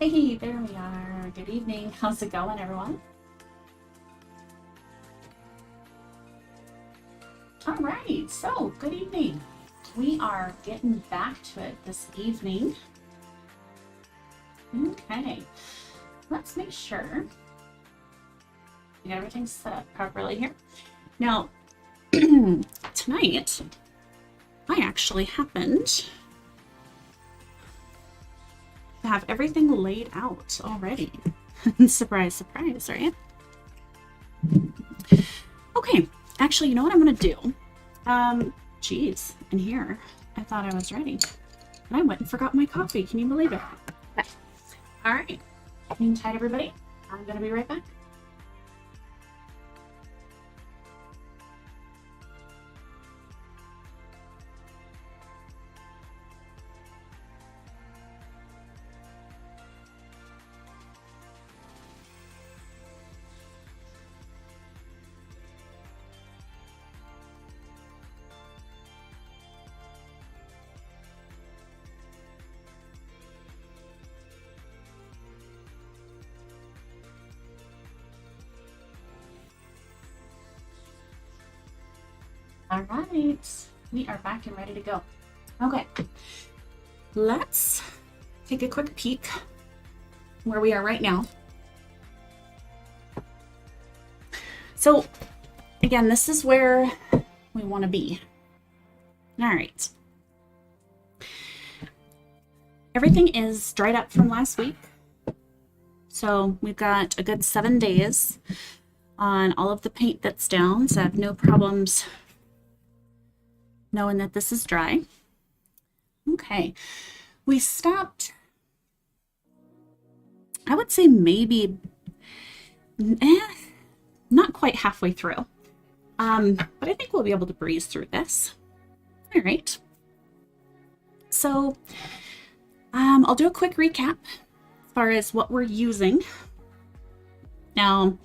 Hey, there we are. Good evening. How's it going, everyone? All right, so good evening. We are getting back to it this evening. Okay, let's make sure we got everything set up properly here. Now, tonight, I actually happened to have everything laid out already. Surprise, surprise, right? Okay, actually, you know what I'm gonna do? Geez, in here, I thought I was ready, and I went and forgot my coffee. Can you believe it? Okay. All right, hang tight, everybody. I'm gonna be right back. All right, we are back and ready to go. Okay, let's take a quick peek where we are right now. So again, this is where we want to be. All right. Everything is dried up from last week. So we've got a good 7 days on all of the paint that's down, so I have no problems knowing that this is dry. Okay, we stopped, I would say maybe not quite halfway through, but I think we'll be able to breeze through this. All right, so I'll do a quick recap as far as what we're using. Now,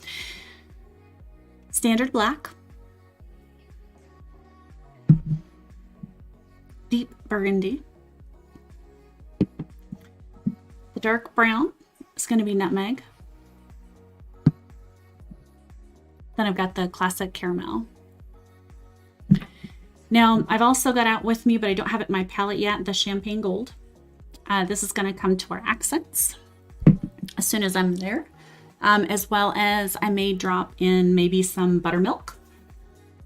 standard black, deep burgundy, the dark brown is going to be nutmeg, then I've got the classic caramel. Now I've also got out with me, but I don't have it in my palette yet, the champagne gold. This is going to come to our accents as soon as I'm there, as well as I may drop in maybe some buttermilk.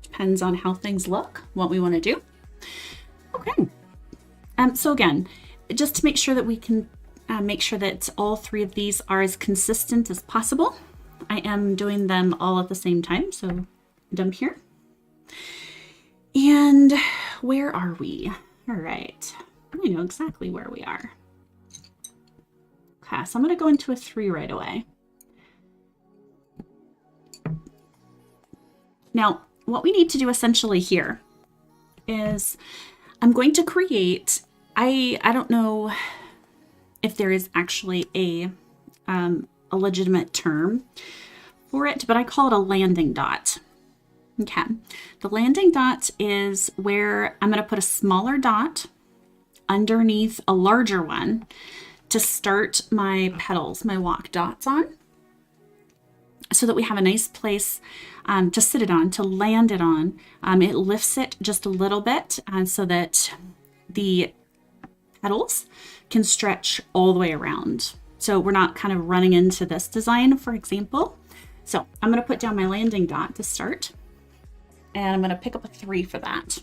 Depends on how things look, what we want to do. Okay, so again, just to make sure that we can make sure that all three of these are as consistent as possible, I am doing them all at the same time. So dump here. And where are we? All right, I know exactly where we are. Okay, so I'm going to go into a 3 right away. Now, what we need to do essentially here is I'm going to create, I don't know if there is actually a legitimate term for it, but I call it a landing dot. Okay, the landing dot is where I'm going to put a smaller dot underneath a larger one to start my petals, my walk dots on, so that we have a nice place to sit it on, to land it on. It lifts it just a little bit so that the petals can stretch all the way around. So we're not kind of running into this design, for example. So I'm going to put down my landing dot to start, and I'm going to pick up a 3 for that.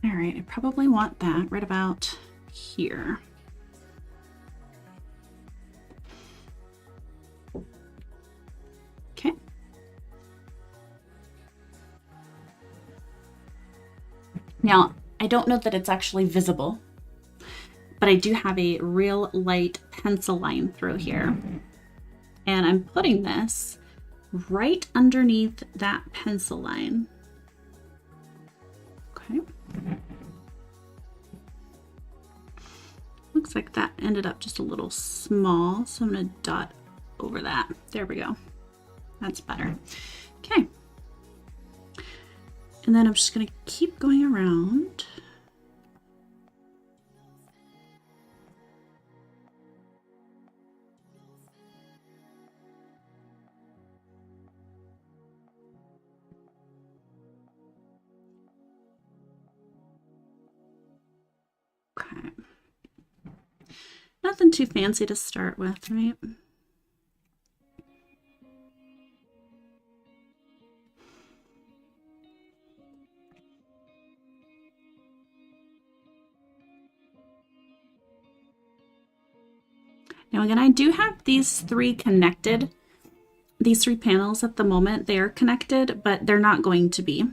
All right, I probably want that right about here. Okay. Now, I don't know that it's actually visible, but I do have a real light pencil line through here. And I'm putting this right underneath that pencil line. Okay. Looks like that ended up just a little small, so I'm going to dot over that. There we go. That's better. Okay. And then I'm just going to keep going around. Okay. Nothing too fancy to start with, right? Now again, I do have these three connected. These three panels at the moment, they are connected, but they're not going to be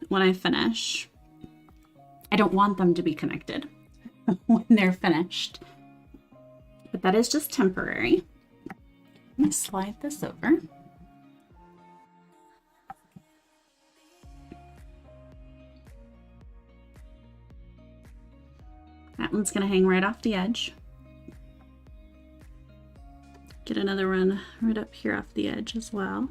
when I finish. I don't want them to be connected when they're finished. But that is just temporary. Let me slide this over. That one's going to hang right off the edge. Get another one right up here off the edge as well.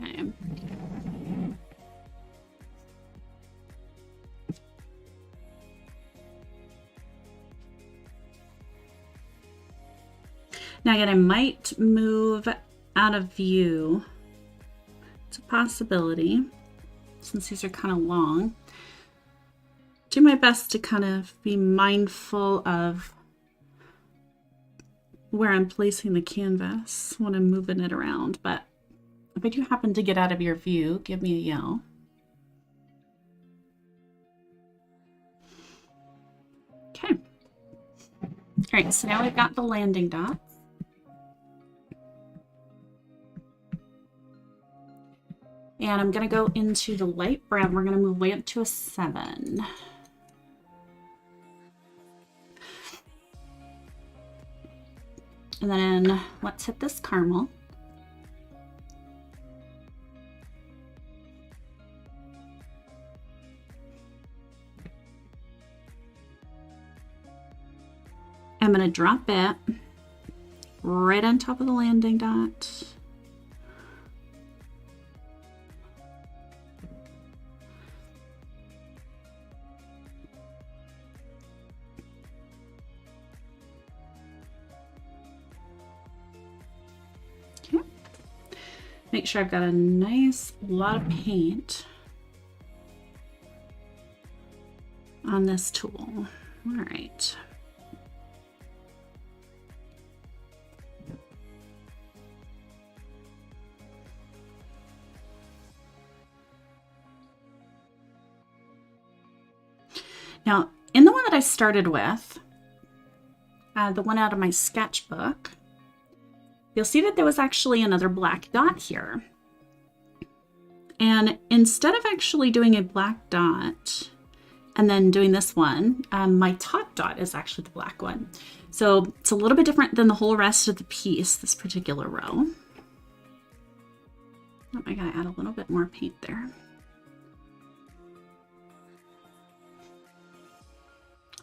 Okay. Now again, I might move out of view. It's a possibility, since these are kind of long. Do my best to kind of be mindful of where I'm placing the canvas when I'm moving it around, but if I do happen to get out of your view, give me a yell. Okay. All right, so now we've got the landing dots. And I'm going to go into the light brown. We're going to move way up to a 7. And then let's hit this caramel. I'm going to drop it right on top of the landing dot. Okay. Make sure I've got a nice lot of paint on this tool. All right. Now, in the one that I started with, the one out of my sketchbook, you'll see that there was actually another black dot here. And instead of actually doing a black dot and then doing this one, my top dot is actually the black one. So it's a little bit different than the whole rest of the piece, this particular row. Oh, I gotta add a little bit more paint there.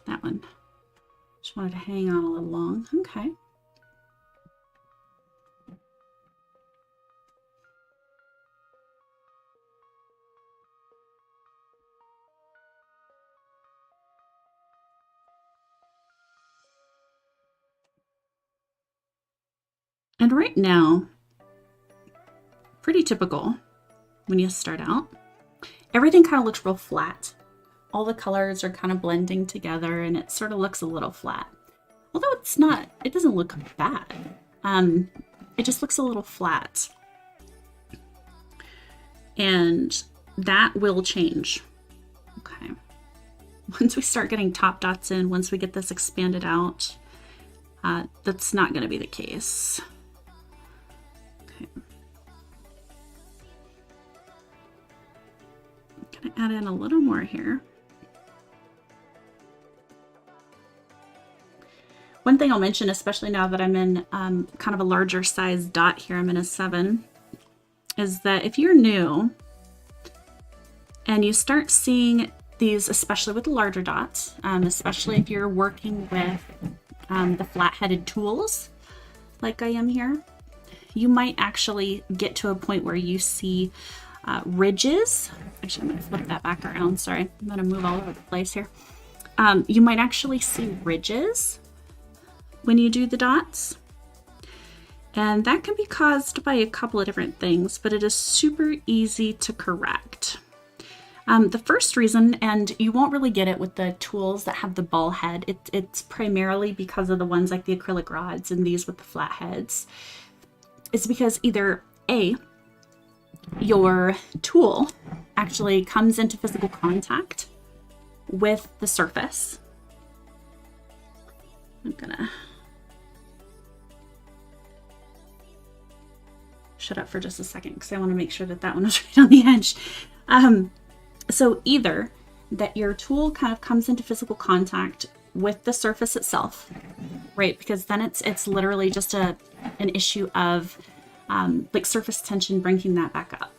That one. Just wanted to hang on a little long. Okay. And right now, pretty typical when you start out, everything kind of looks real flat. All the colors are kind of blending together and it sort of looks a little flat. Although it's not, it doesn't look bad. It just looks a little flat. And that will change. Okay. Once we start getting top dots in, once we get this expanded out, that's not going to be the case. Okay. I'm going to add in a little more here. One thing I'll mention, especially now that I'm in kind of a larger size dot here, I'm in a 7, is that if you're new and you start seeing these, especially with the larger dots, especially if you're working with the flat-headed tools like I am here, you might actually get to a point where you see ridges. Actually, I'm going to flip that back around. Sorry, I'm going to move all over the place here. You might actually see ridges when you do the dots. And that can be caused by a couple of different things, but it is super easy to correct. The first reason, and you won't really get it with the tools that have the ball head, it's primarily because of the ones like the acrylic rods and these with the flat heads. It's because either A, your tool actually comes into physical contact with the surface. I'm gonna shut up for just a second because I want to make sure that that one was right on the edge. So either that your tool kind of comes into physical contact with the surface itself, right? Because then it's literally just an issue of like surface tension, bringing that back up.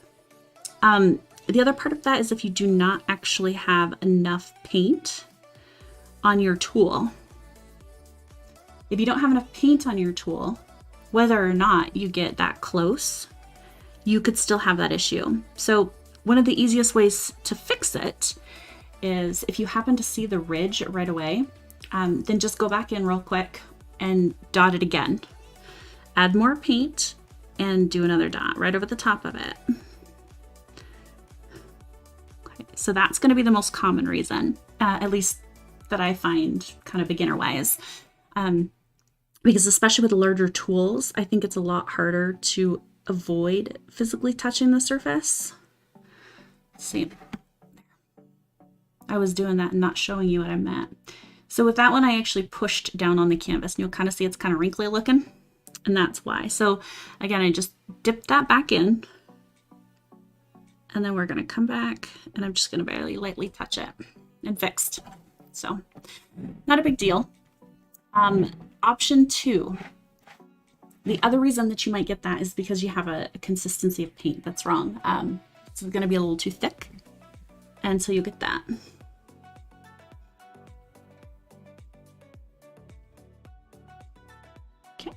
The other part of that is if you do not actually have enough paint on your tool. If you don't have enough paint on your tool, whether or not you get that close, you could still have that issue. So one of the easiest ways to fix it is if you happen to see the ridge right away, then just go back in real quick and dot it again. Add more paint and do another dot right over the top of it. Okay, so that's going to be the most common reason, at least that I find kind of beginner wise. Because especially with larger tools, I think it's a lot harder to avoid physically touching the surface. See, I was doing that and not showing you what I meant. So with that one, I actually pushed down on the canvas and you'll kind of see it's kind of wrinkly looking, and that's why. So again, I just dipped that back in and then we're going to come back and I'm just going to barely lightly touch it and fixed. So not a big deal. Option 2, the other reason that you might get that is because you have a consistency of paint that's wrong. It's going to be a little too thick, and so you'll get that. Okay.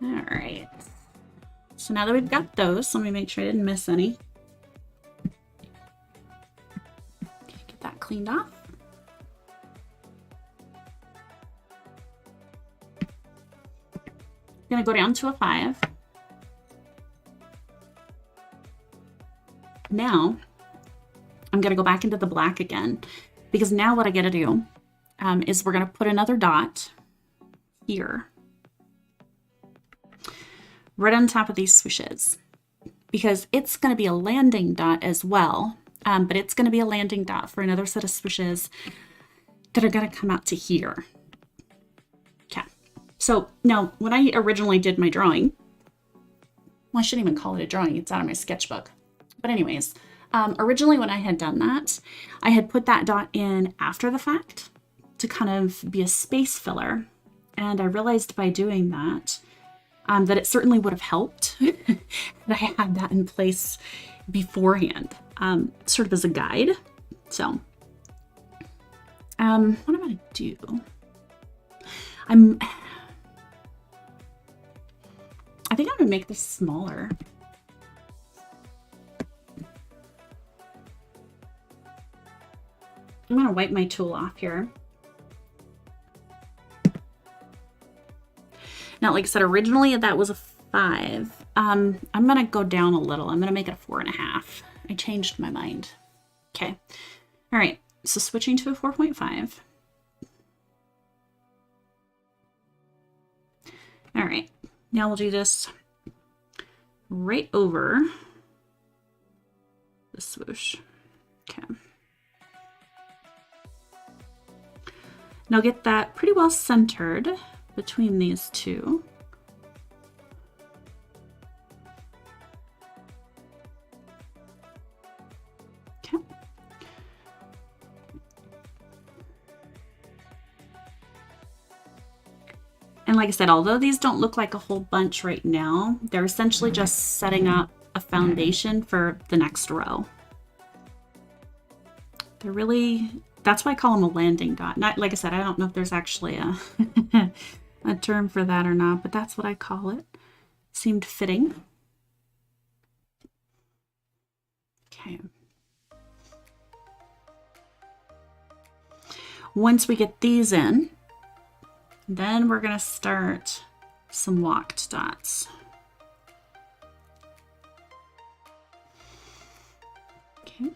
All right. So now that we've got those, let me make sure I didn't miss any. Okay, get that cleaned off. I'm going to go down to a 5. Now, I'm going to go back into the black again, because now what I got to do is we're going to put another dot here, right on top of these swooshes, because it's going to be a landing dot as well, but it's going to be a landing dot for another set of swooshes that are going to come out to here. Okay. So now when I originally did my drawing, well, I shouldn't even call it a drawing. It's out of my sketchbook. But anyways, originally when I had done that, I had put that dot in after the fact to kind of be a space filler. And I realized by doing that, that it certainly would have helped that I had that in place beforehand, sort of as a guide. So, what am I going to do? I think I'm going to make this smaller. I'm going to wipe my tool off here. Now, like I said, originally that was a 5. I'm going to go down a little. I'm going to make it a 4.5. I changed my mind. Okay. All right. So switching to a 4.5. All right. Now we'll do this right over the swoosh. Okay. Now get that pretty well centered between these two. Okay. And like I said, although these don't look like a whole bunch right now, they're essentially just setting up a foundation for the next row. They're really, that's why I call them a landing dot. Not, like I said, I don't know if there's actually a, a term for that or not, but that's what I call it. Seemed fitting. Okay. Once we get these in, then we're going to start some walked dots. Okay.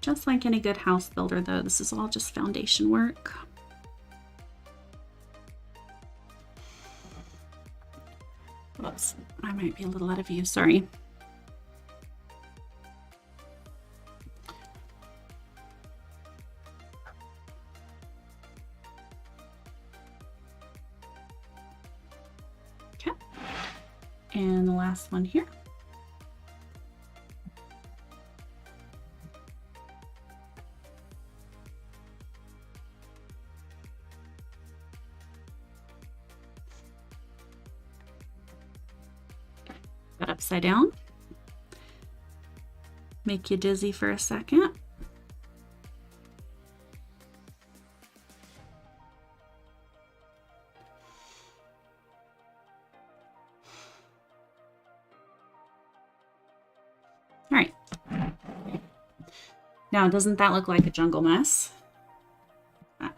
Just like any good house builder, though, this is all just foundation work. Whoops, I might be a little out of view, sorry. Okay, and the last one here. Upside down, make you dizzy for a second. All right. Now, doesn't that look like a jungle mess? Get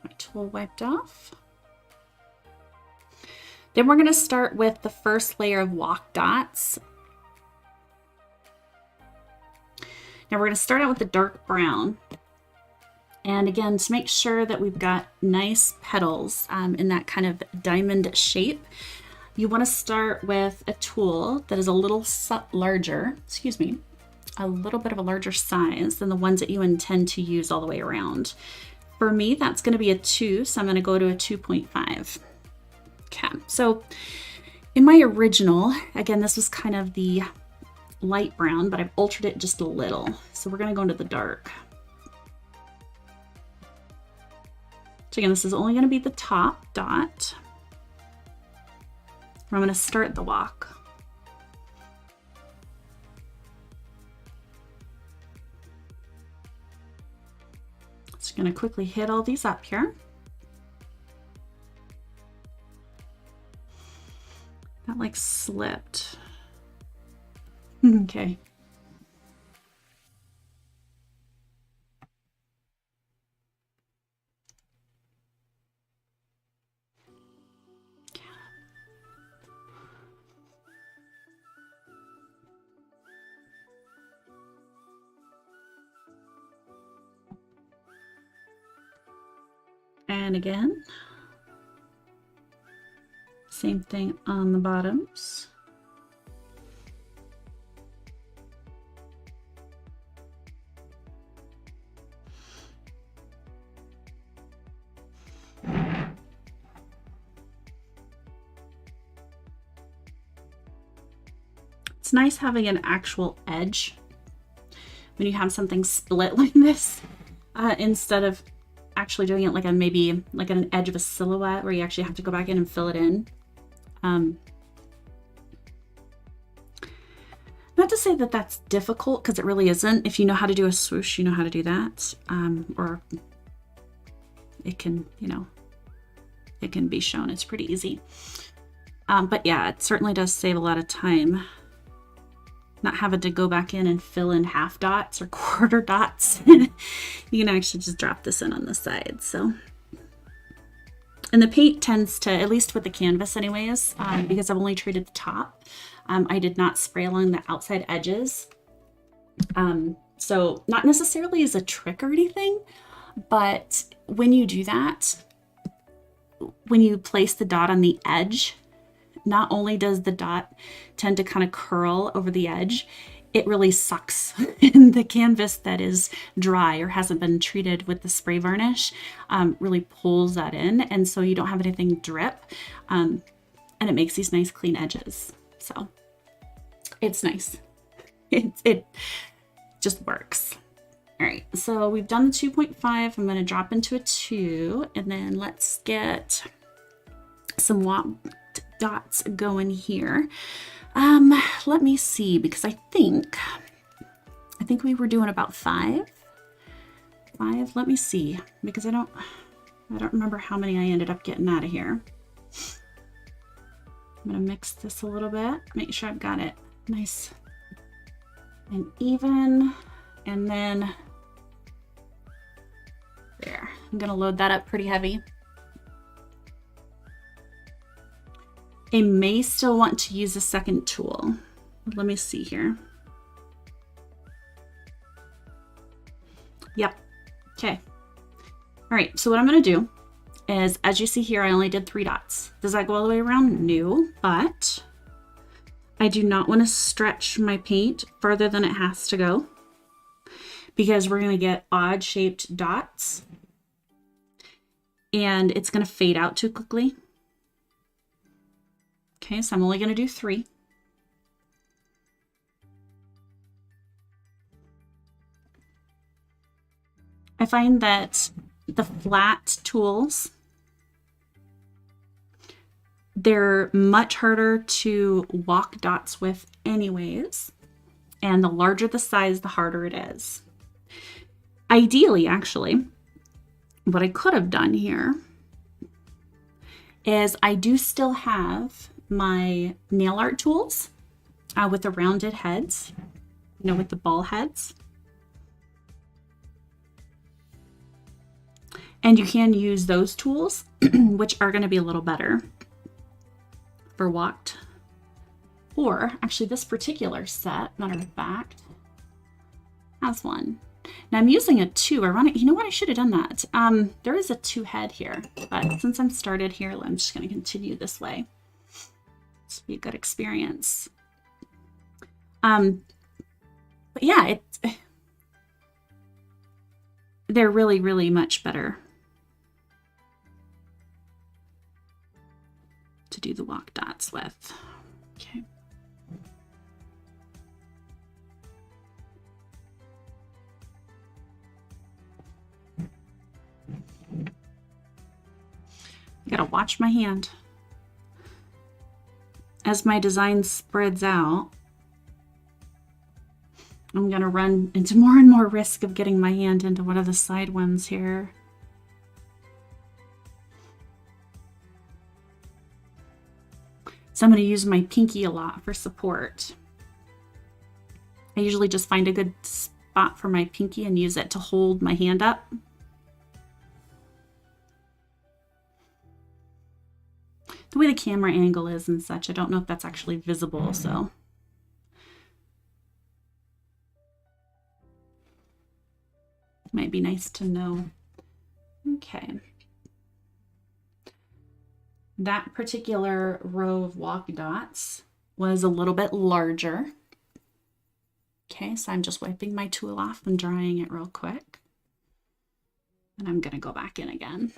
my tool wiped off. Then we're going to start with the first layer of walk dots. Now we're going to start out with the dark brown. And again, to make sure that we've got nice petals in that kind of diamond shape, you want to start with a tool that is a little larger, excuse me, a little bit of a larger size than the ones that you intend to use all the way around. For me, that's going to be a 2, so I'm going to go to a 2.5. Okay, so in my original, again, this was kind of the light brown, but I've altered it just a little. So we're going to go into the dark. So again, this is only going to be the top dot. I'm going to start the walk. Just going to quickly hit all these up here. That like slipped. Okay. And again. Same thing on the bottoms. It's nice having an actual edge when you have something split like this, instead of actually doing it like a maybe like an edge of a silhouette where you actually have to go back in and fill it in. Not to say that that's difficult, because it really isn't. If you know how to do a swoosh, you know how to do that. Or it can, you know, it can be shown. It's pretty easy. But yeah, it certainly does save a lot of time. Not having to go back in and fill in half dots or quarter dots. You can actually just drop this in on the side. So, and the paint tends to, at least with the canvas anyways, because I've only treated the top, I did not spray along the outside edges. So not necessarily as a trick or anything, but when you do that, when you place the dot on the edge, not only does the dot tend to kind of curl over the edge, it really sucks in the canvas that is dry or hasn't been treated with the spray varnish, really pulls that in. And so you don't have anything drip, and it makes these nice clean edges. So it's nice. just works. All right, so we've done the 2.5. I'm going to drop into a 2, and then let's get some dots going here. Let me see, because I think we were doing about 5. Let me see, because I don't remember how many I ended up getting out of here. I'm gonna mix this a little bit, make sure I've got it nice and even, and then there. I'm gonna load that up pretty heavy. I may still want to use a second tool. Let me see here. Yep. Okay. All right. So what I'm going to do is, as you see here, I only did 3 dots. Does that go all the way around? No, but I do not want to stretch my paint further than it has to go, because we're going to get odd shaped dots and it's going to fade out too quickly. Okay, so I'm only going to do 3. I find that the flat tools, they're much harder to walk dots with anyways, and the larger the size, the harder it is. Ideally, actually, what I could have done here is I do still have my nail art tools with the rounded heads, you know, with the ball heads. And you can use those tools, which are going to be a little better for walked. Or actually this particular set, matter of fact, has one. Now I'm using a 2. Ironic, you know what? I should have done that. There is a 2 head here, but since I'm started here, I'm just going to continue this way. This will be a good experience. But yeah, they're really, really much better to do the walk dots with. Okay. I gotta watch my hand. As my design spreads out, I'm gonna run into more and more risk of getting my hand into one of the side ones here. So I'm gonna use my pinky a lot for support. I usually just find a good spot for my pinky and use it to hold my hand up. The way the camera angle is and such, I don't know if that's actually visible, so. Might be nice to know. Okay. That particular row of walk dots was a little bit larger. Okay, so I'm just wiping my tool off and drying it real quick. And I'm gonna go back in again.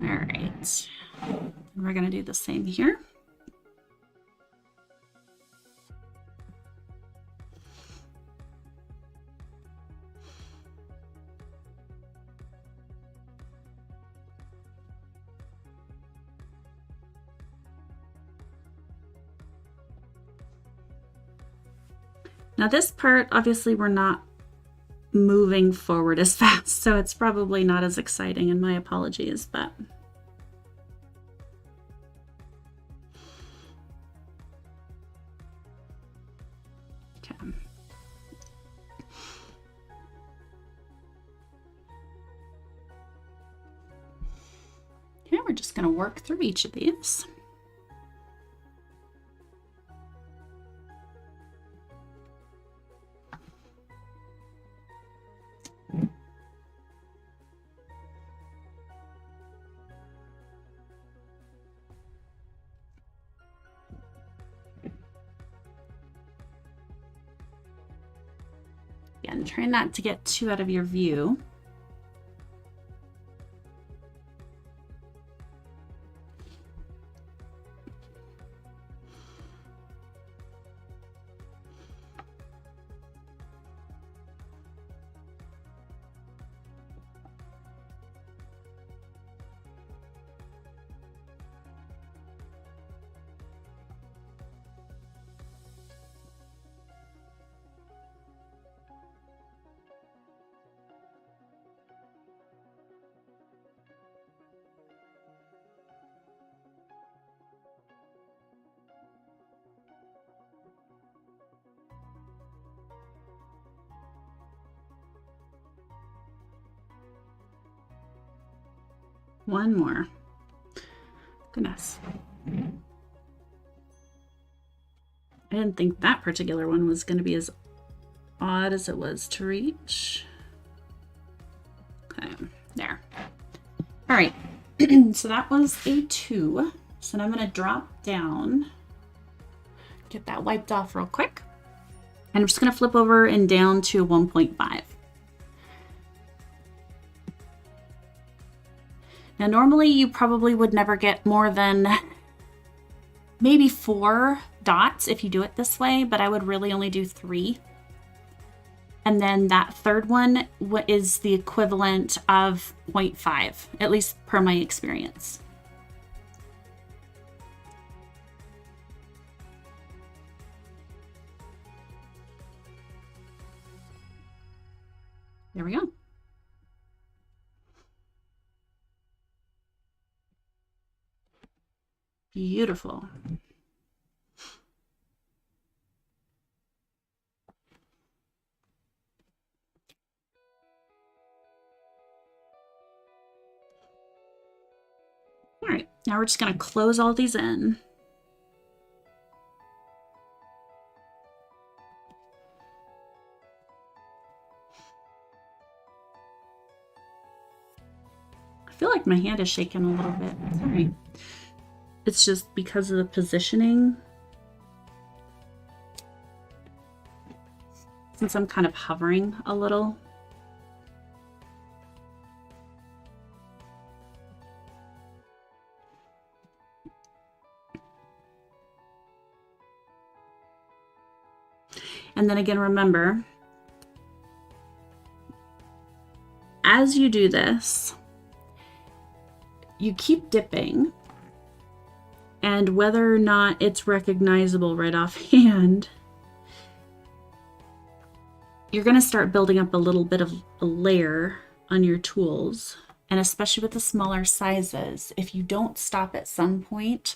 All right, we're going to do the same here. Now this part, obviously we're not moving forward as fast, so it's probably not as exciting, and my apologies, but okay. Okay, we're just going to work through each of these. Again, try not to get too out of your view. One more. Goodness. I didn't think that particular one was going to be as odd as it was to reach. Okay, there. All right, so that was a 2. So now I'm going to drop down, get that wiped off real quick. And I'm just going to flip over and down to 1.5. Now, normally you probably would never get more than maybe 4 dots if you do it this way, but I would really only do 3. And then that third one is the equivalent of 0.5, at least per my experience. There we go. Beautiful. All right, now we're just going to close all these in. I feel like my hand is shaking a little bit. Sorry. It's just because of the positioning. Since I'm kind of hovering a little. And then again, remember, as you do this, you keep dipping. And whether or not it's recognizable right offhand, you're going to start building up a little bit of a layer on your tools. And especially with the smaller sizes, if you don't stop at some point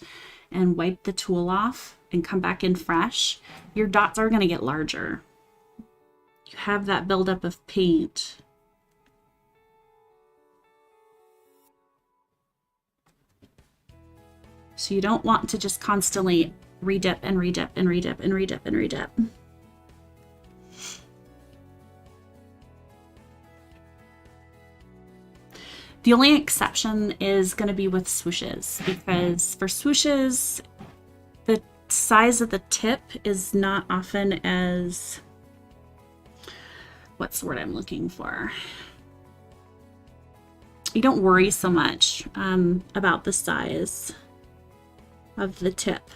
and wipe the tool off and come back in fresh, your dots are going to get larger. You have that buildup of paint. So you don't want to just constantly redip and redip and redip and redip and redip. The only exception is going to be with swooshes, because for swooshes, the size of the tip is not often as, what's the word I'm looking for? You don't worry so much about the size of the tip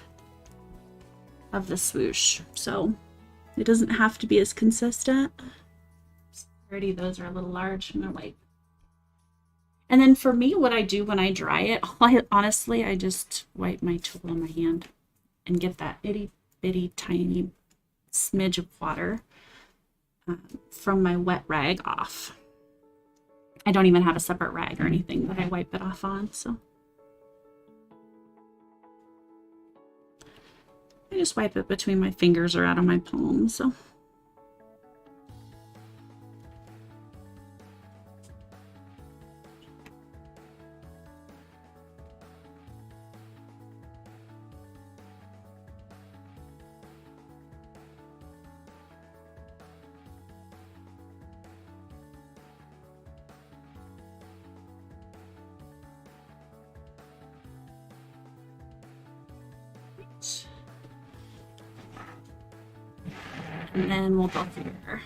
of the swoosh, so it doesn't have to be as consistent. Already those are a little large. I'm gonna wipe. And then for me, what I do when I dry it, honestly, I just wipe my tool on my hand and get that itty bitty tiny smidge of water from my wet rag off. I don't even have a separate rag or anything that I wipe it off on, so. I just wipe it between my fingers or out of my palm, so. And then we'll go here.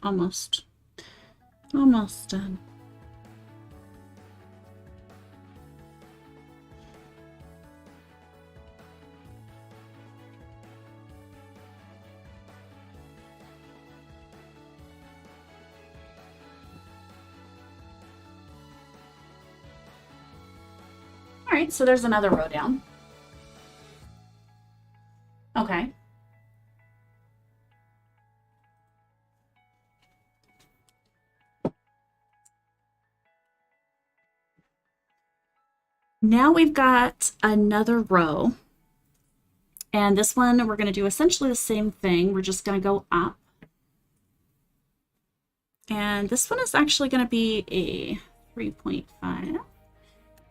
Almost done. All right, so there's another row down. Okay. Now we've got another row. And this one, we're going to do essentially the same thing. We're just going to go up. And this one is actually going to be a 3.5.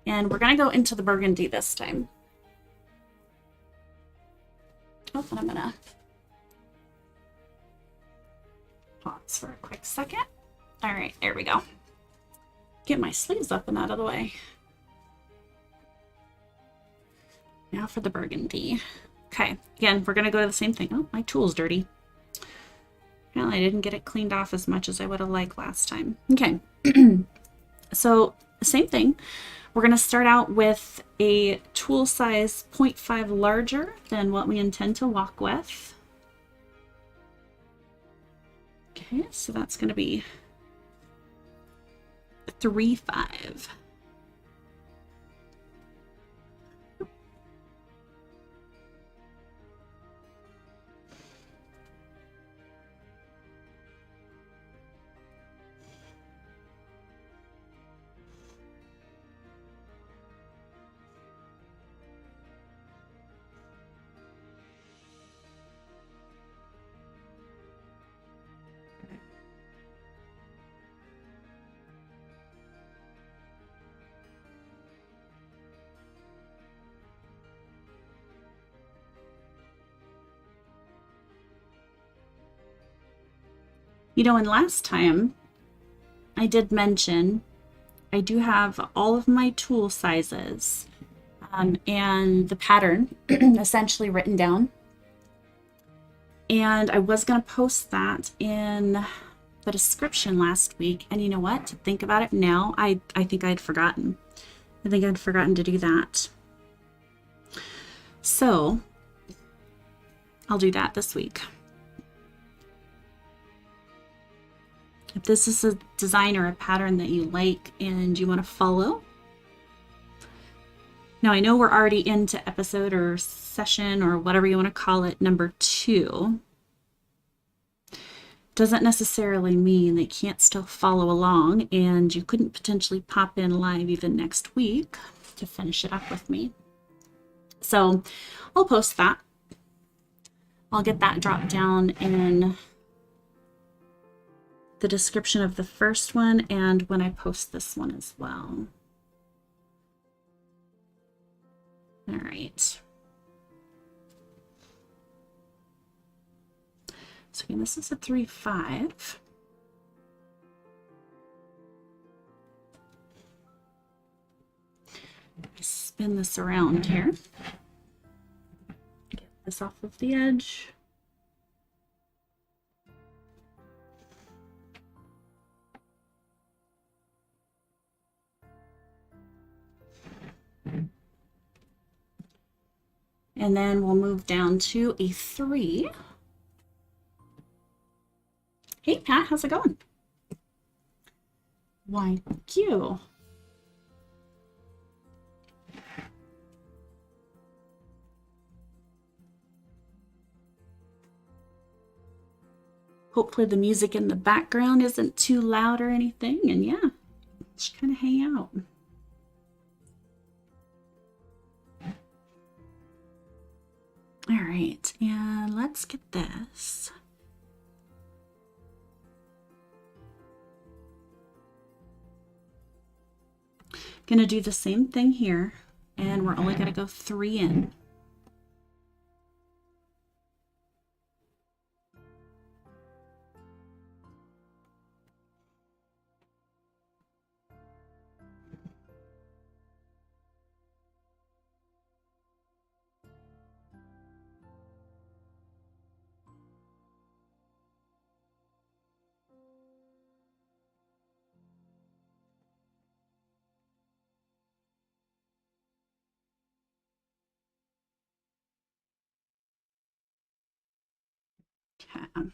And we're going to go into the burgundy this time. Oh, and I'm going to pause for a quick second. All right, there we go. Get my sleeves up and out of the way. Now for the burgundy. Okay, again, we're going to go to the same thing. Oh, my tool's dirty. Apparently I didn't get it cleaned off as much as I would have liked last time. Okay, so same thing. We're going to start out with a tool size 0.5 larger than what we intend to walk with. Okay, so that's going to be 3.5. You know, and last time I did mention I do have all of my tool sizes and the pattern essentially written down. And I was going to post that in the description last week. And you know what? To think about it now, I think I'd forgotten. I think I'd forgotten to do that. So I'll do that this week. If this is a design or a pattern that you like and you want to follow. Now I know we're already into episode or session or whatever you want to call it, number 2. Doesn't necessarily mean they can't still follow along, and you couldn't potentially pop in live even next week to finish it up with me. So I'll post that. I'll get that dropped down in the description of the first one and when I post this one as well. All right. So again, this is a 3.5. Spin this around here. Get this off of the edge. And then we'll move down to a 3. Hey, Pat, how's it going? Why, thank you. Hopefully the music in the background isn't too loud or anything. And yeah, just kind of hang out. All right, and let's get this. Gonna do the same thing here, and we're only gonna go 3 in. Okay.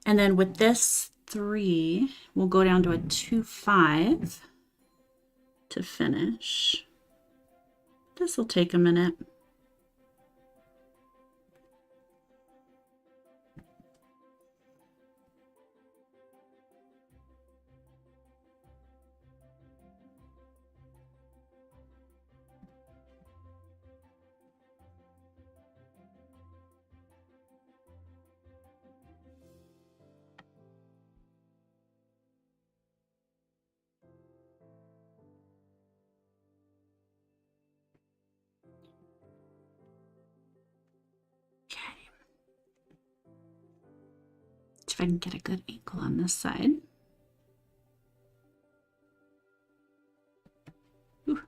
And then with this 3, we'll go down to a 2-5 to finish. This will take a minute. Okay. See if I can get a good angle on this side. Ooh.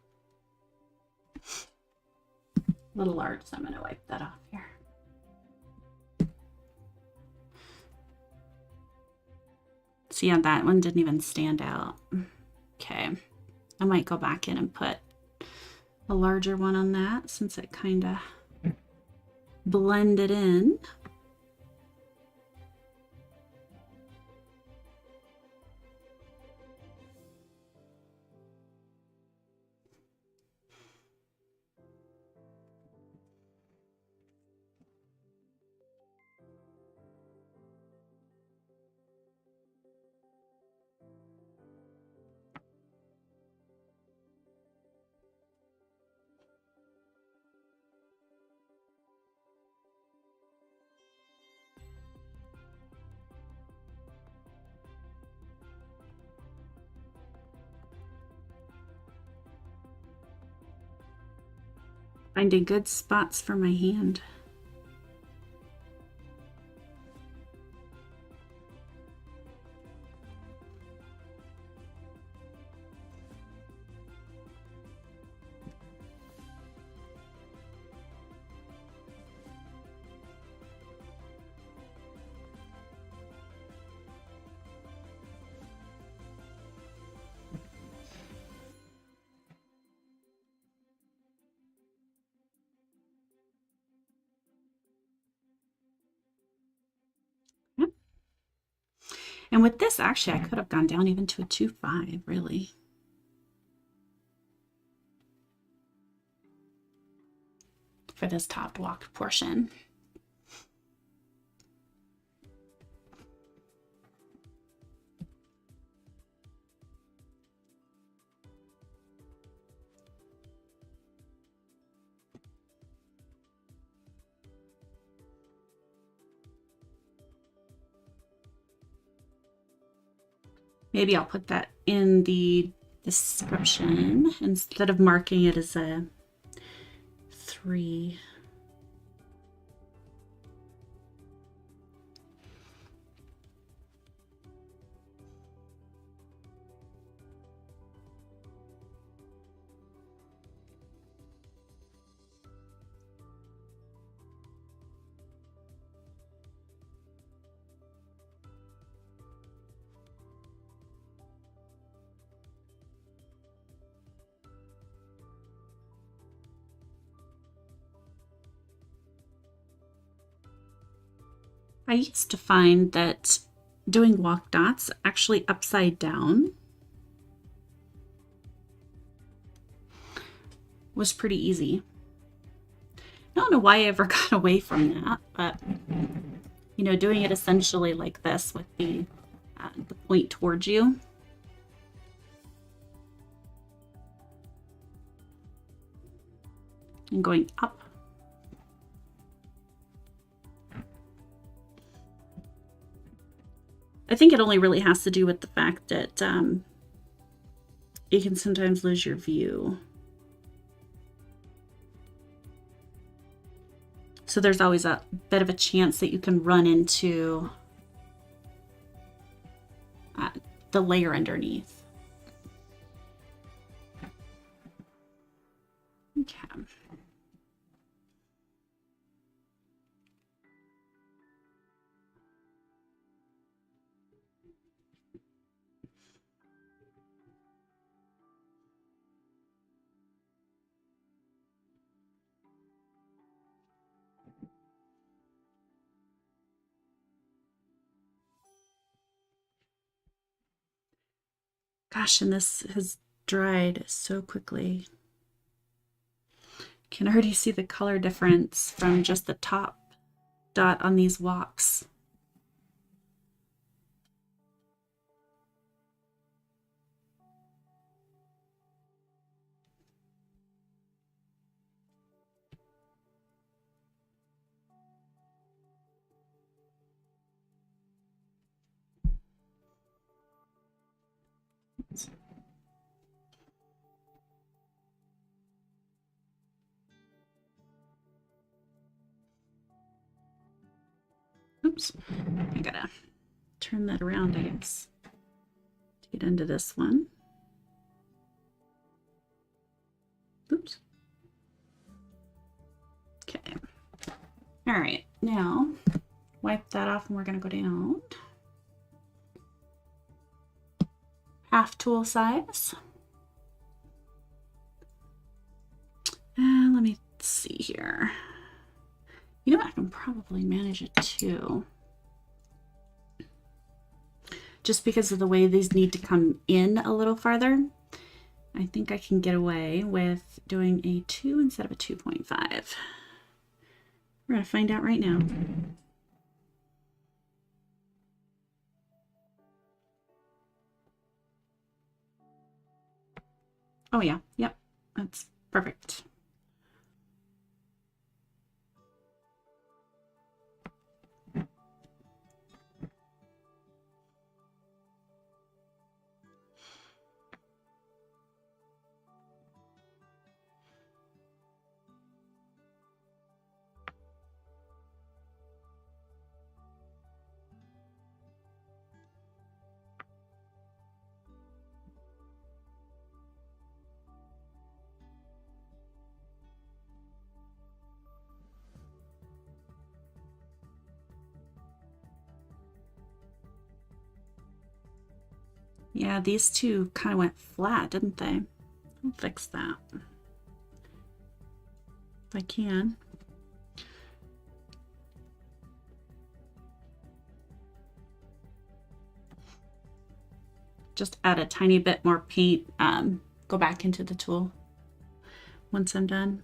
A little large, so I'm going to wipe that off here. See, yeah, that one didn't even stand out. Okay, I might go back in and put a larger one on that since it kind of blended in. Finding good spots for my hand. And with this, actually, I could have gone down even to a 2-5, really. For this top block portion. Maybe I'll put that in the description instead of marking it as a 3. I used to find that doing walk dots actually upside down was pretty easy. I don't know why I ever got away from that, but you know, doing it essentially like this with the point towards you. And going up. I think it only really has to do with the fact that you can sometimes lose your view. So there's always a bit of a chance that you can run into the layer underneath. Okay. Gosh, and this has dried so quickly. Can already see the color difference from just the top dot on these walks. Oops, I gotta turn that around, I guess, to get into this one. Oops. Okay. All right, now wipe that off and we're gonna go down. Half tool size. And let me see here. You know what, I can probably manage it too. Just because of the way these need to come in a little farther, I think I can get away with doing a 2 instead of a 2.5. We're gonna find out right now. Oh yeah, yep, that's perfect. Yeah, these two kind of went flat, didn't they? I'll fix that if I can. Just add a tiny bit more paint, go back into the tool once I'm done.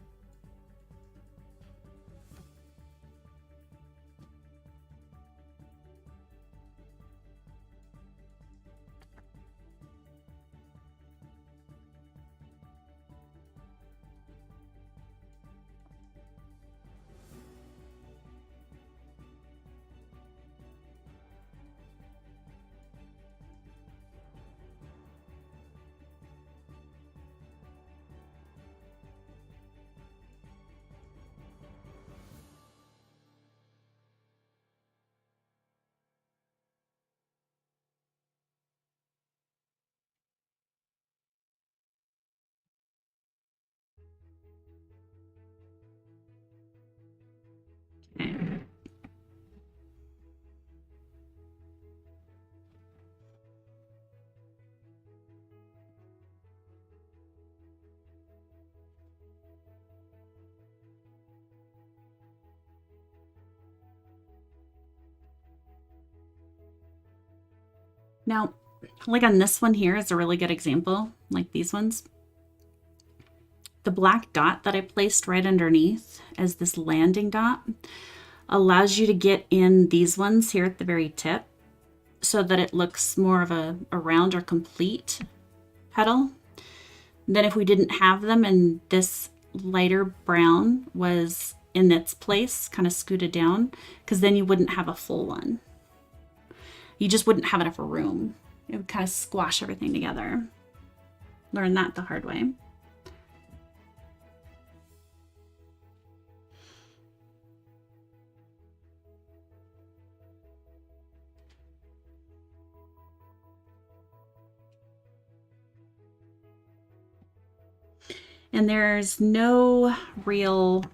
Okay. Now, like on this one here is a really good example, like these ones. The black dot that I placed right underneath as this landing dot allows you to get in these ones here at the very tip so that it looks more of a round or complete petal. Then if we didn't have them and this lighter brown was in its place, kind of scooted down, because then you wouldn't have a full one. You just wouldn't have enough room. It would kind of squash everything together. Learned that the hard way. And there's no real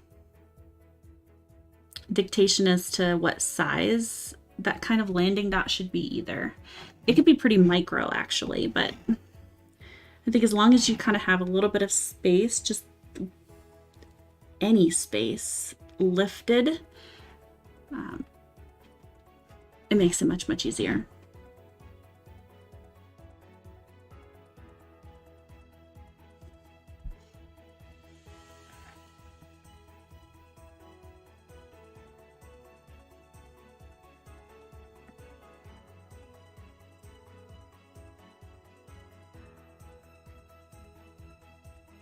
dictation as to what size that kind of landing dot should be either. It could be pretty micro actually, but I think as long as you kind of have a little bit of space, just any space lifted, it makes it much, much easier.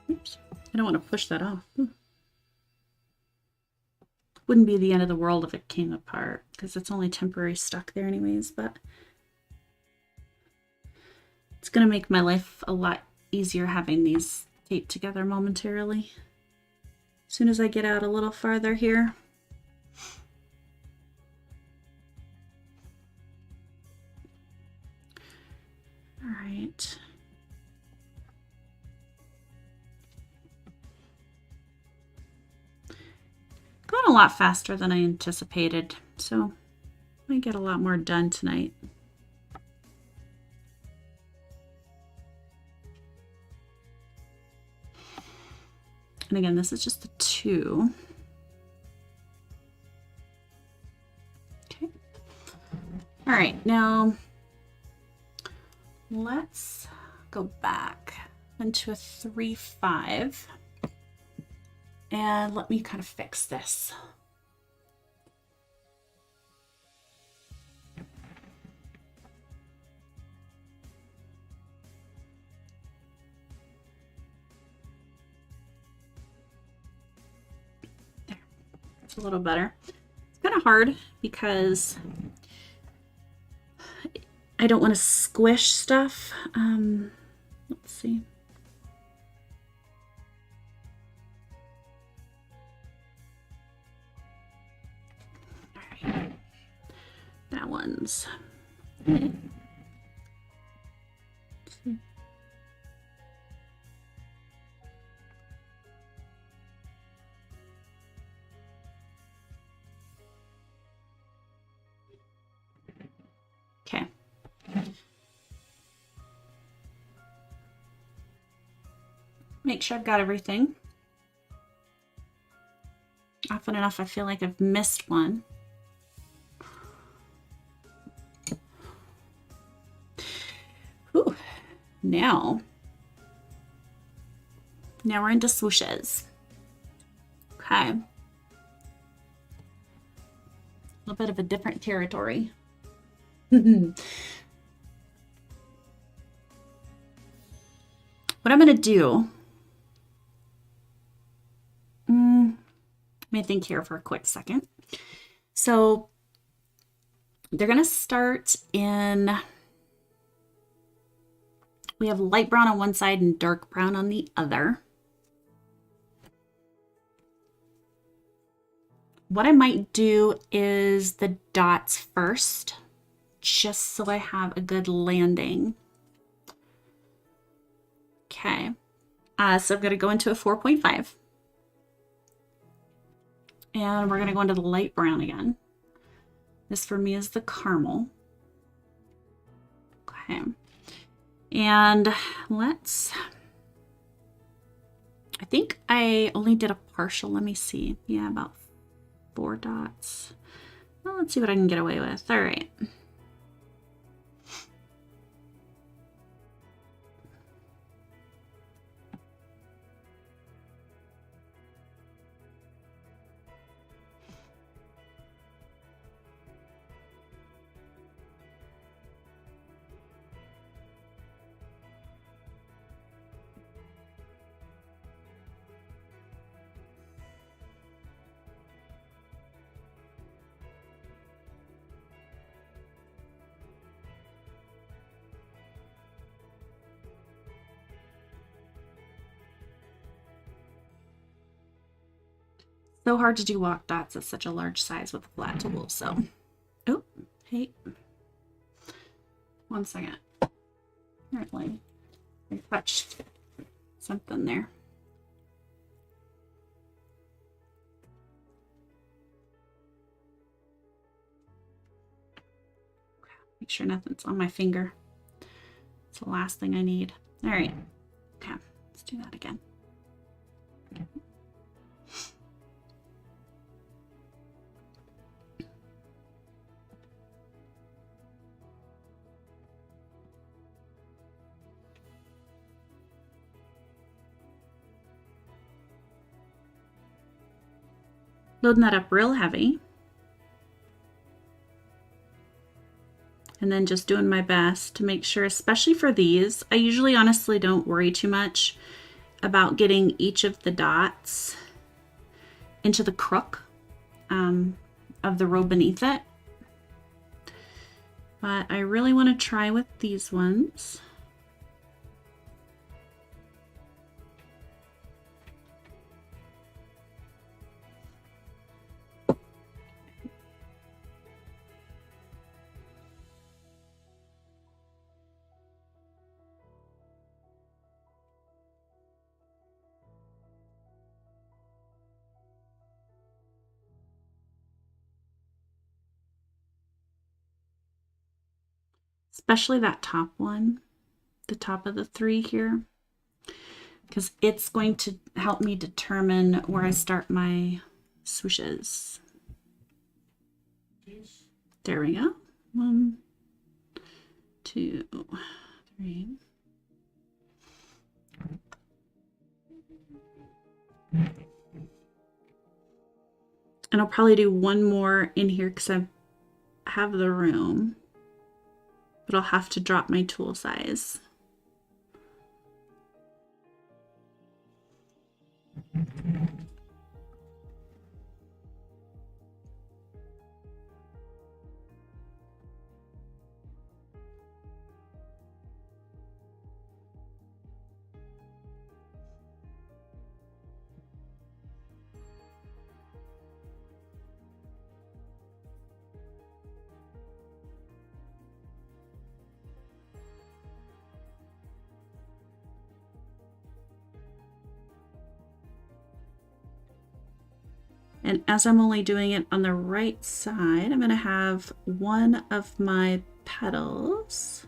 Oops. I don't want to push that off. Wouldn't be the end of the world if it came apart, because it's only temporary stuck there anyways, but it's going to make my life a lot easier having these taped together momentarily. As soon as I get out a little farther here. All right. Going a lot faster than I anticipated, so I might get a lot more done tonight. And again, this is just the 2. Okay. All right, now let's go back into a 3-5. And let me kind of fix this. There, it's a little better. It's kind of hard because I don't want to squish stuff. Let's see. That one's okay. Make sure I've got everything. Often enough, I feel like I've missed one. Ooh, now we're into swooshes. Okay. A little bit of a different territory. What I'm going to do, let me think here for a quick second. So they're going to start in, we have light brown on one side and dark brown on the other. What I might do is the dots first, just so I have a good landing. Okay, so I'm going to go into a 4.5. And we're going to go into the light brown again. This for me is the caramel. Okay. And let's, I think I only did a partial. Let me see. Yeah, about 4 dots. Well, let's see what I can get away with. All right. So hard to do walk dots at such a large size with a flat tool. So, oh, hey, 1 second. Apparently, I touched something there. Make sure nothing's on my finger. It's the last thing I need. All right. Okay, let's do that again. Loading that up real heavy. And then just doing my best to make sure, especially for these, I usually honestly don't worry too much about getting each of the dots into the crook of the row beneath it. But I really want to try with these ones. Especially that top one, the top of the 3 here, because it's going to help me determine where I start my swooshes. There we go. 1, 2, 3. And I'll probably do one more in here because I have the room. But I'll have to drop my tool size. And as I'm only doing it on the right side, I'm going to have one of my petals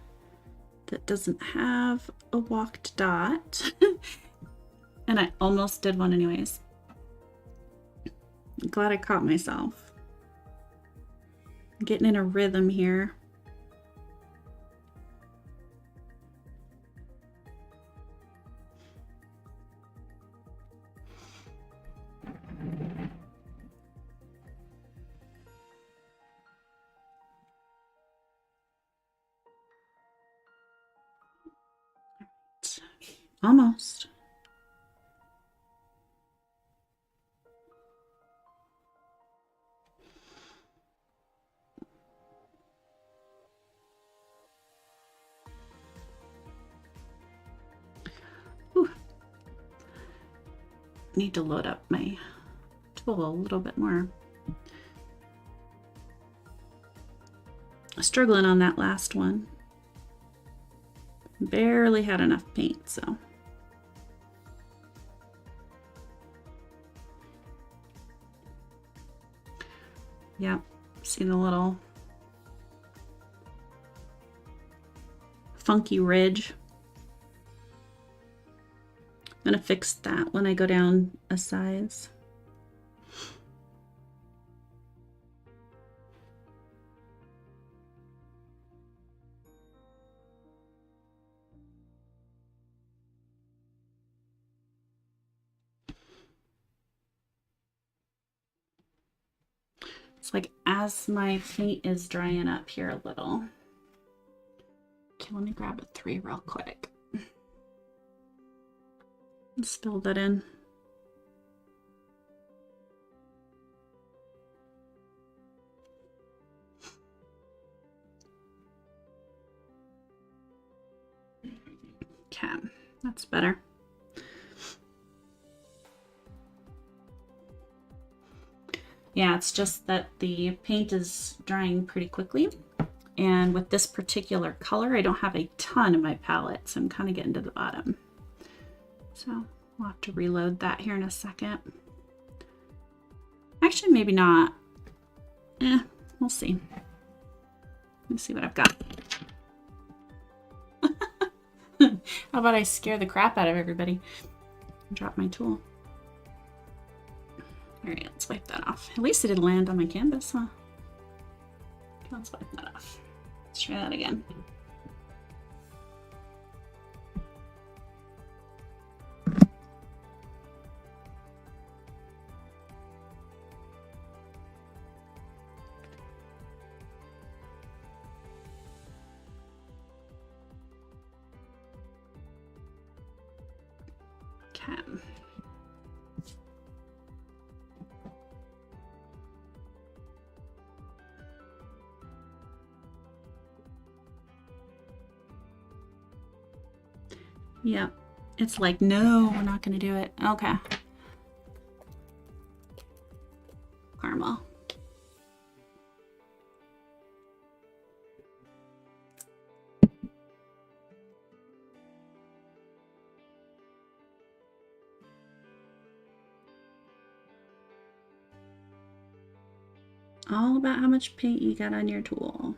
that doesn't have a walked dot. And I almost did one anyways. I'm glad I caught myself. I'm getting in a rhythm here. Almost. Whew. Need to load up my tool a little bit more. Struggling on that last one. Barely had enough paint, so. Yep, see the little funky ridge. I'm gonna fix that when I go down a size. It's like as my paint is drying up here a little. Okay, let me grab a 3 real quick. Let's fill that in. Okay, that's better. Yeah, it's just that the paint is drying pretty quickly. And with this particular color, I don't have a ton in my palette, so I'm kind of getting to the bottom. So we'll have to reload that here in a second. Actually, maybe not. We'll see. Let's see what I've got. How about I scare the crap out of everybody and drop my tool? All right, let's wipe that off. At least it didn't land on my canvas, huh? Okay, let's wipe that off. Let's try that again. Yep. It's like, no, we're not going to do it. Okay. Caramel. All about how much paint you got on your tool.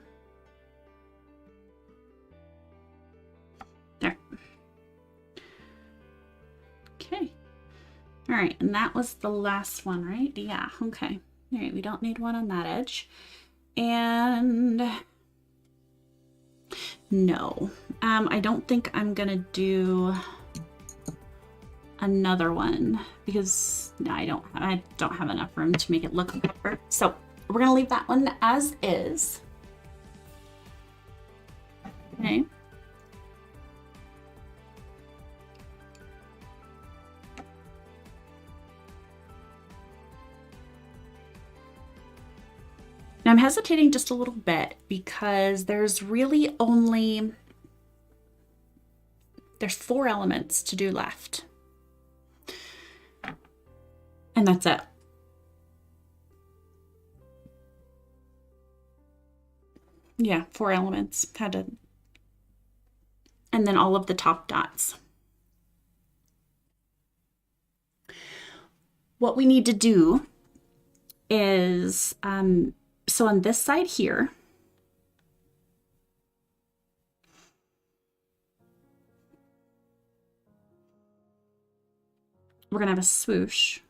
There. Okay. All right, and that was the last one, right? Yeah, okay. All right, we don't need one on that edge. And no, I don't think I'm gonna do another one because no, I don't have enough room to make it look proper. So we're gonna leave that one as is. Okay. Now I'm hesitating just a little bit because there's 4 elements to do left. And that's it. Yeah, 4 elements. And then all of the top dots. What we need to do is, so on this side here, we're gonna have a swoosh.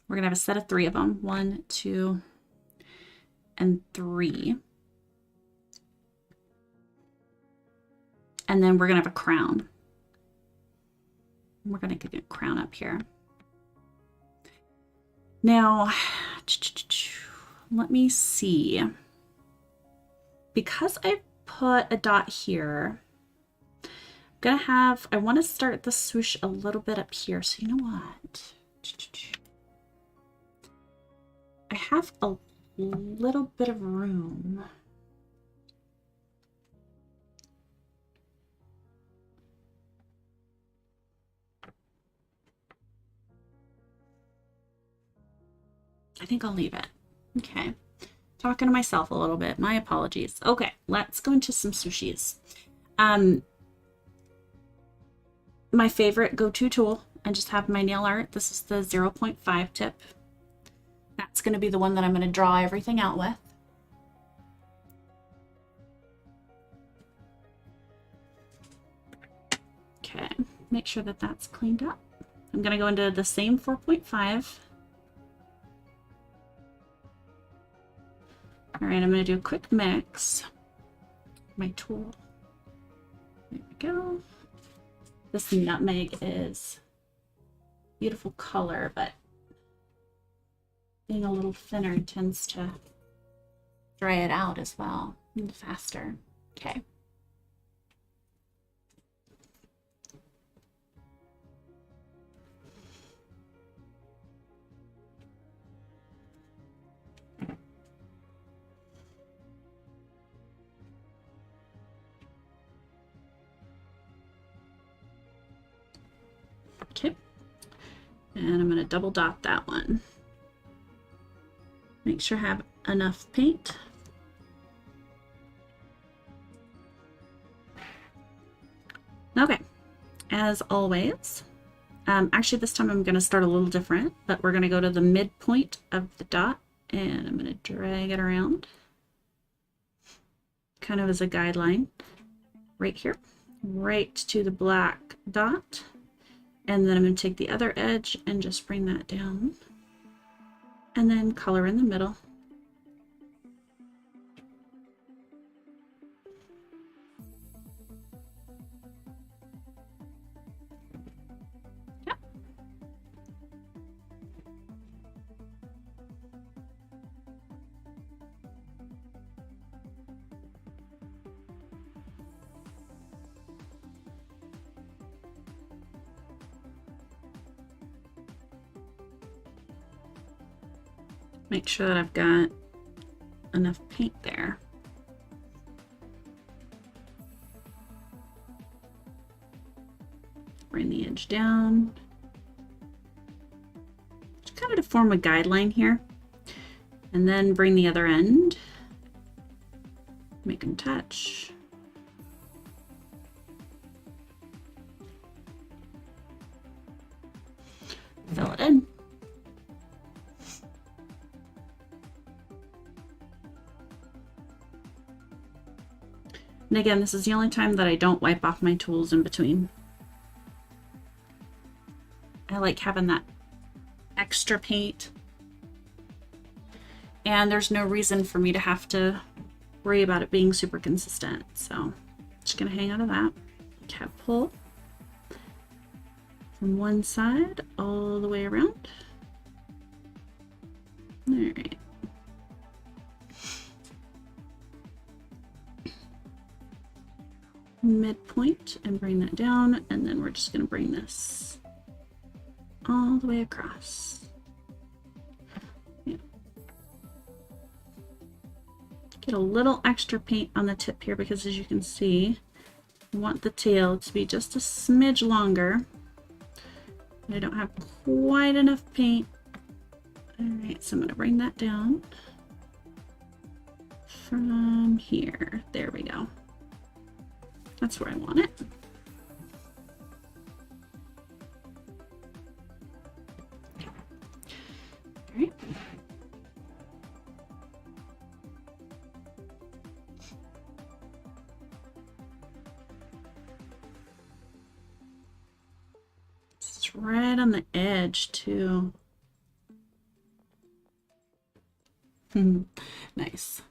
We're gonna have a set of 3 of them. 1, 2, and 3. And then we're gonna have a crown. We're gonna get a crown up here. Now, let me see. Because I put a dot here, I want to start the swoosh a little bit up here. So you know what? I have a little bit of room. I think I'll leave it. Okay. Talking to myself a little bit. My apologies. Okay, let's go into some sushis. My favorite go-to tool, I just have my nail art. This is the 0.5 tip. That's going to be the one that I'm going to draw everything out with. Okay, make sure that that's cleaned up. I'm going to go into the same 4.5. All right, I'm going to do a quick mix. My tool. There we go. This nutmeg is beautiful color, but being a little thinner tends to dry it out as well and faster. Okay. Okay, and I'm going to double dot that one. Make sure I have enough paint. Okay, as always, actually this time I'm going to start a little different, but we're going to go to the midpoint of the dot and I'm going to drag it around kind of as a guideline right here, right to the black dot. And then I'm going to take the other edge and just bring that down and then color in the middle. Yep. Make sure that I've got enough paint there. bring the edge down. Just kind of to form a guideline here. And then bring the other end. Make them touch. Fill it in. And again, this is the only time that I don't wipe off my tools in between. I like having that extra paint. And there's no reason for me to have to worry about it being super consistent. So I'm just gonna hang out of that. Cap pull from one side all the way around. All right. Midpoint and bring that down, and then we're just going to bring this all the way across. Yeah. Get a little extra paint on the tip here because, as you can see, I want the tail to be just a smidge longer. I don't have quite enough paint. All right, so I'm going to bring that down from here. There we go. That's where I want it. All right. It's right on the edge too. Nice.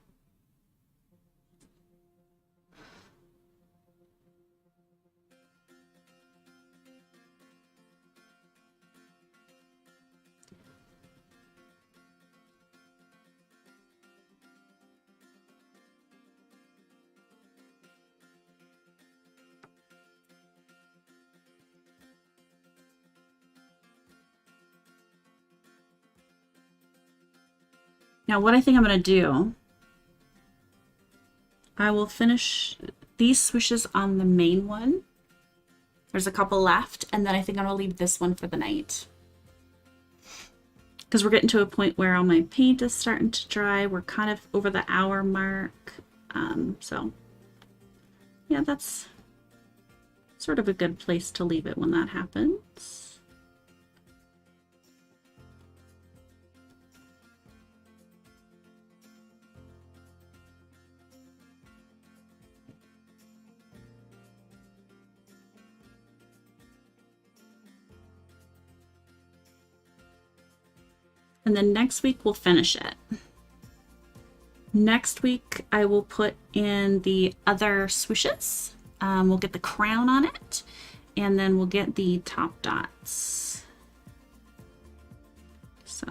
Now what I think I'm going to do, I will finish these swooshes on the main one. There's a couple left, and then I think I'm going to leave this one for the night. Because we're getting to a point where all my paint is starting to dry. We're kind of over the hour mark. So yeah, that's sort of a good place to leave it when that happens. And then next week we'll finish it. Next week I will put in the other swooshes. We'll get the crown on it, and then we'll get the top dots. So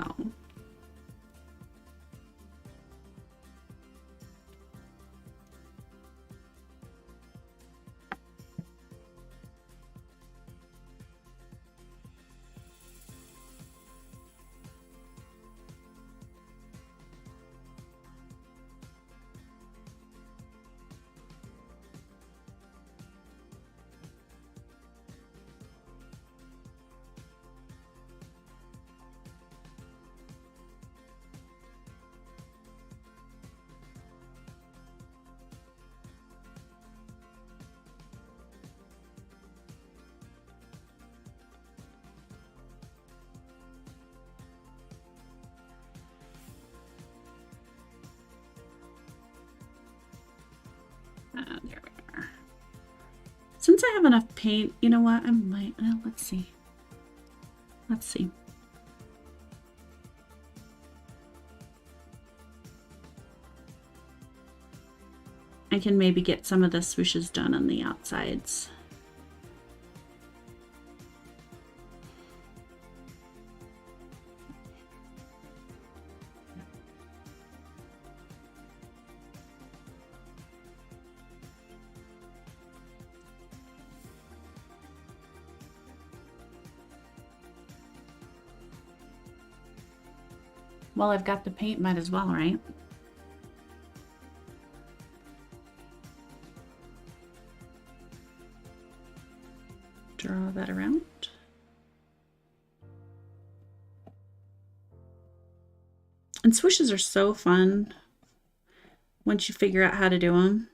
there we are. Since I have enough paint, you know what? I might, let's see. Let's see. I can maybe get some of the swooshes done on the outsides. Well, I've got the paint, might as well, right? draw that around. And swooshes are so fun once you figure out how to do them.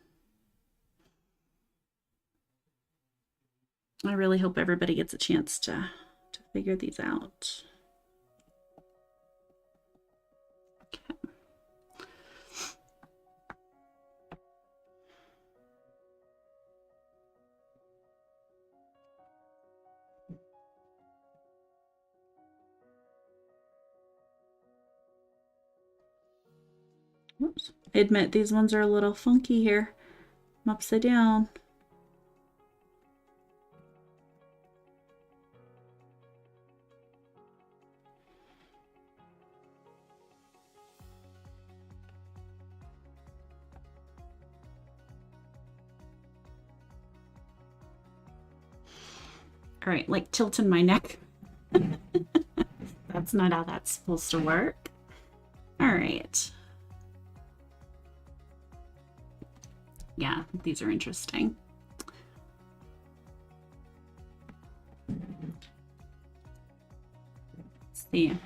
I really hope everybody gets a chance to figure these out. Okay. Whoops. I admit these ones are a little funky here. I'm upside down. All right, like tilting my neck. That's not how that's supposed to work. All right. Yeah, these are interesting. Let's see.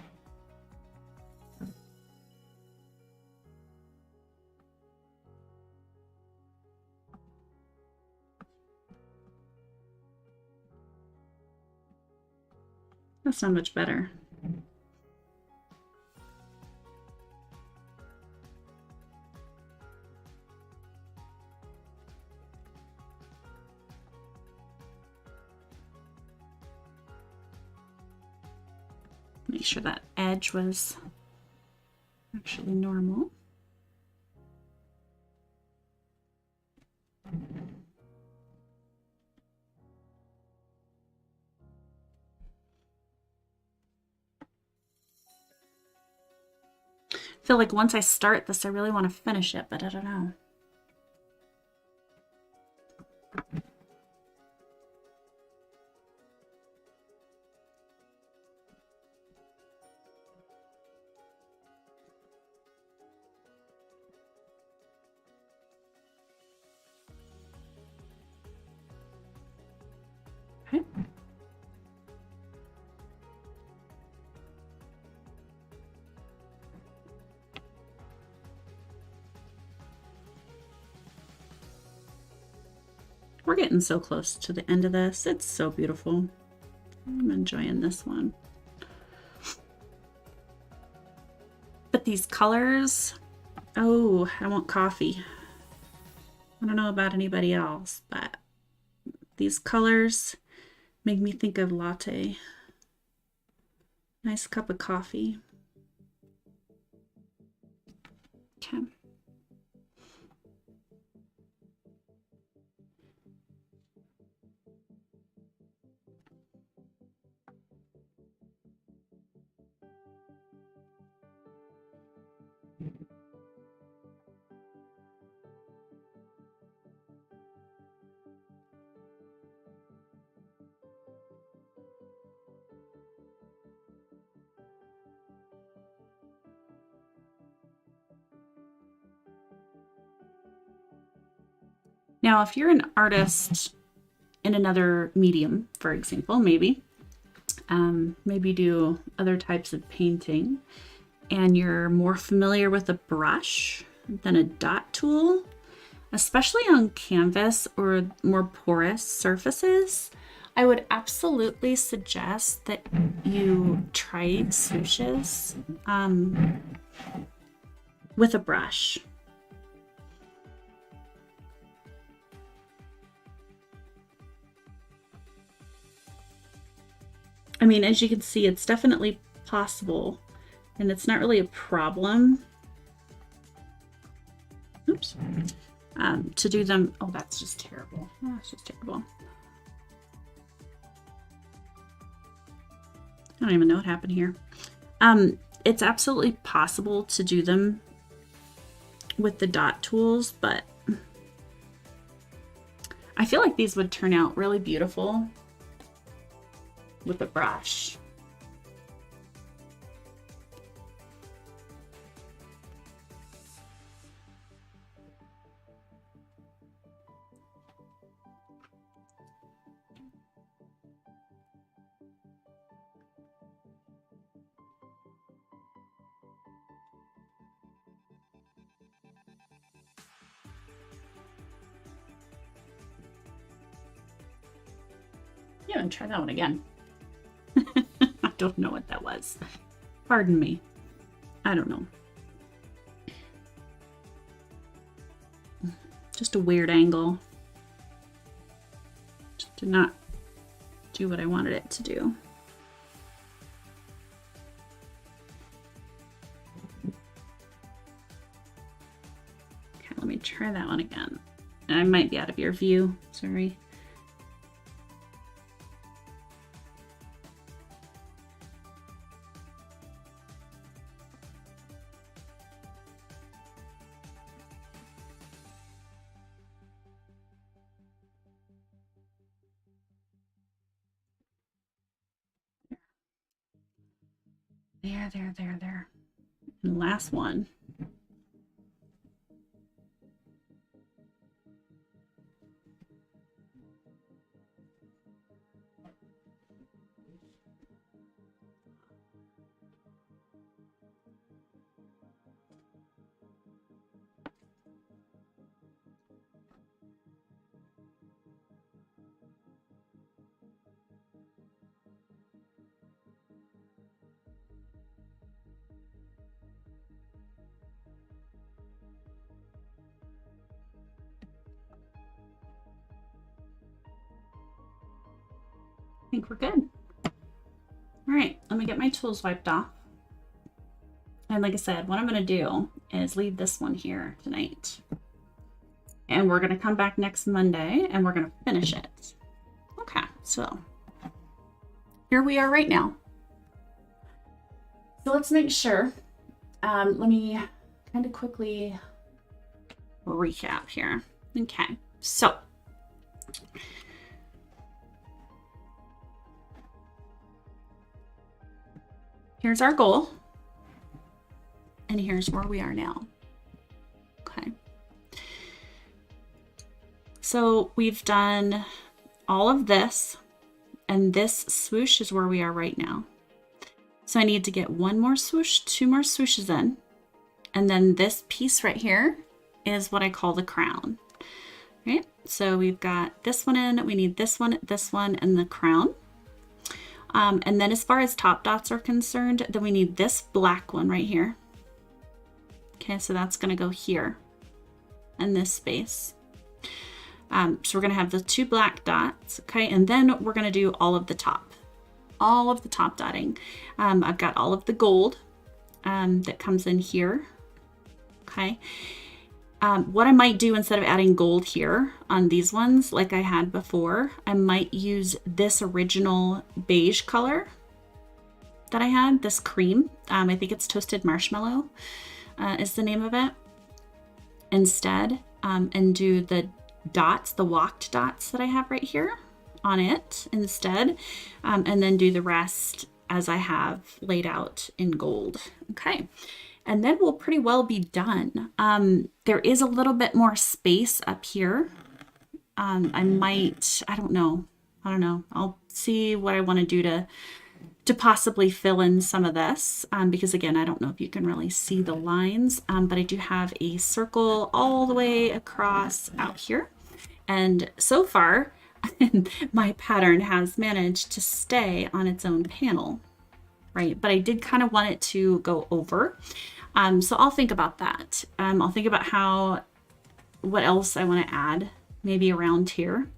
That's not much better. Make sure that edge was actually normal. I feel like once I start this, I really want to finish it, but I don't know. Okay. We're getting so close to the end of this. It's so beautiful. I'm enjoying this one. But these colors, oh, I want coffee. I don't know about anybody else, but these colors make me think of latte. Nice cup of coffee. Okay. Now, if you're an artist in another medium, for example, maybe do other types of painting, and you're more familiar with a brush than a dot tool, especially on canvas or more porous surfaces, I would absolutely suggest that you try swooshes with a brush. I mean, as you can see, it's definitely possible, and it's not really a problem. Oops. To do them. Oh, that's just terrible. Oh, that's just terrible. I don't even know what happened here. It's absolutely possible to do them with the dot tools, but I feel like these would turn out really beautiful with a brush. Yeah, and try that one again. I don't know what that was. Pardon me. I don't know. Just a weird angle. Just did not do what I wanted it to do. Okay, let me try that one again. I might be out of your view. Sorry. There. And last one. I think we're good. All right, let me get my tools wiped off. And like I said, what I'm going to do is leave this one here tonight. And we're going to come back next Monday and we're going to finish it. Okay, so here we are right now. So let's make sure. Let me kind of quickly recap here. Okay, so here's our goal, and here's where we are now. Okay. So we've done all of this, and this swoosh is where we are right now. So I need to get one more swoosh, two more swooshes in, and then this piece right here is what I call the crown. Right? So we've got this one in, we need this one, and the crown. And then as far as top dots are concerned, then we need this black one right here. Okay, so that's going to go here in this space. So we're going to have the two black dots. Okay, and then we're going to do all of the top dotting. I've got all of the gold that comes in here. Okay. What I might do instead of adding gold here on these ones, like I had before, I might use this original beige color that I had, this cream. I think it's Toasted Marshmallow is the name of it instead, and do the dots, the walked dots that I have right here on it instead, and then do the rest as I have laid out in gold. Okay. And then we'll pretty well be done. There is a little bit more space up here. I don't know. I'll see what I want to do to possibly fill in some of this. Because again, I don't know if you can really see the lines, but I do have a circle all the way across out here. And so far, my pattern has managed to stay on its own panel, right? But I did kind of want it to go over. So I'll think about that. I'll think about what else I want to add maybe around here.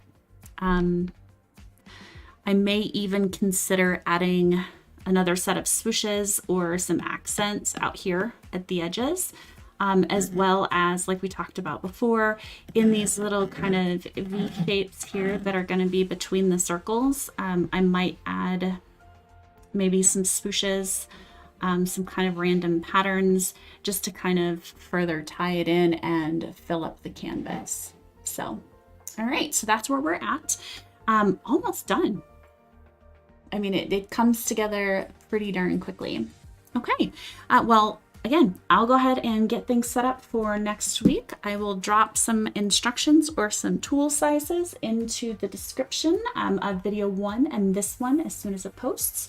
I may even consider adding another set of swooshes or some accents out here at the edges, as well as, like we talked about before, in these little kind of V shapes here that are going to be between the circles. I might add maybe some swooshes, some kind of random patterns just to kind of further tie it in and fill up the canvas. So, all right, so that's where we're at. Almost done. I mean, it comes together pretty darn quickly. Okay, well, again, I'll go ahead and get things set up for next week. I will drop some instructions or some tool sizes into the description of video 1 and this one as soon as it posts,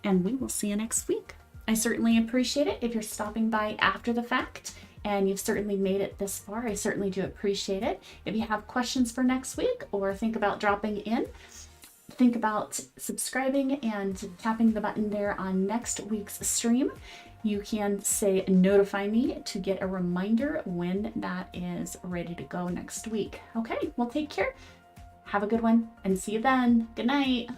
and we will see you next week. I certainly appreciate it if you're stopping by after the fact, and you've certainly made it this far. I certainly do appreciate it. If you have questions for next week or think about dropping in, think about subscribing and tapping the button there on next week's stream. You can say notify me to get a reminder when that is ready to go next week. Okay, well, take care. Have a good one and see you then. Good night.